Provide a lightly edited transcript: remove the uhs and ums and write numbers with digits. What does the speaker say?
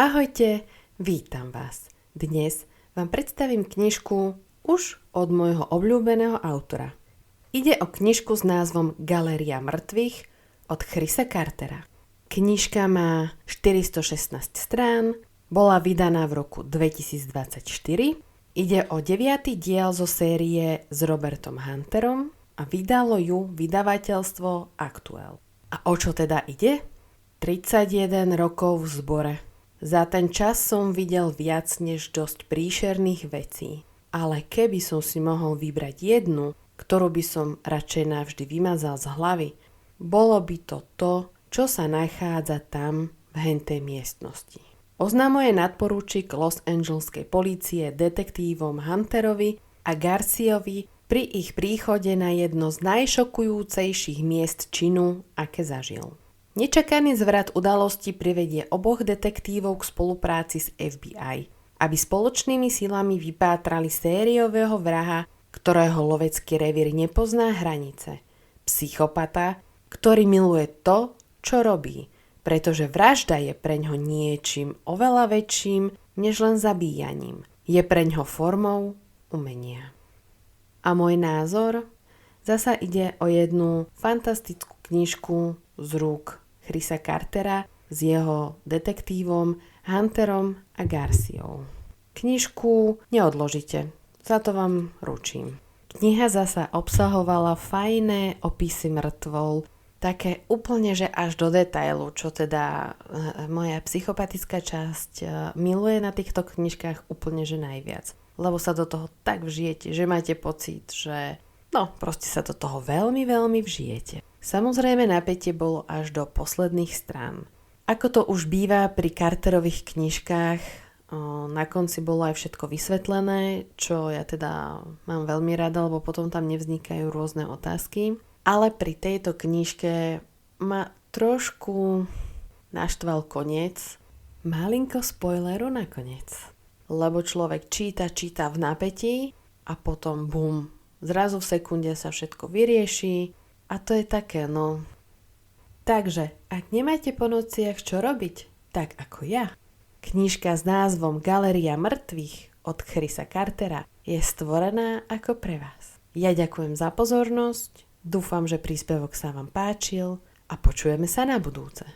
Ahojte, vítam vás. Dnes vám predstavím knižku už od môjho obľúbeného autora. Ide o knižku s názvom Galéria mŕtvych od Chrisa Cartera. Knižka má 416 strán, bola vydaná v roku 2024. Ide o 9. diel zo série s Robertom Hunterom a vydalo ju vydavateľstvo Aktuel. A o čo teda ide? 31 rokov v zbore. Za ten čas som videl viac než dosť príšerných vecí. Ale keby som si mohol vybrať jednu, ktorú by som radšej navždy vymazal z hlavy, bolo by to, čo sa nachádza tam v hentej miestnosti. Oznamuje nadporúčik Los Angeleskej polície detektívom Hunterovi a Garciovi pri ich príchode na jedno z najšokujúcejších miest činu, aké zažil. Nečakaný zvrat udalosti privedie oboch detektívov k spolupráci s FBI, aby spoločnými silami vypátrali sériového vraha, ktorého lovecký revír nepozná hranice. Psychopata, ktorý miluje to, čo robí, pretože vražda je preňho niečím oveľa väčším, než len zabíjaním. Je preňho formou umenia. A môj názor? Zasa ide o jednu fantastickú knižku z rúk Chrisa Cartera s jeho detektívom Hunterom a Garciou. Knižku neodložite, za to vám ručím. Kniha zasa obsahovala fajné opisy mŕtvol, také úplne, že až do detailu, čo teda moja psychopatická časť miluje na týchto knižkách úplne, že najviac. Lebo sa do toho tak vžijete, že máte pocit, že proste sa do toho veľmi, veľmi vžijete. Samozrejme napätie bolo až do posledných strán. Ako to už býva pri Carterových knižkách, na konci bolo aj všetko vysvetlené, čo ja teda mám veľmi rada, lebo potom tam nevznikajú rôzne otázky. Ale pri tejto knižke ma trošku naštval koniec, malinko spoileru na koniec. Lebo človek číta v napätí a potom bum, zrazu v sekunde sa všetko vyrieši a to je také, Takže, ak nemáte po nociach čo robiť, tak ako ja. Knižka s názvom Galéria mŕtvych od Chrisa Cartera je stvorená ako pre vás. Ja ďakujem za pozornosť, dúfam, že príspevok sa vám páčil a počujeme sa na budúce.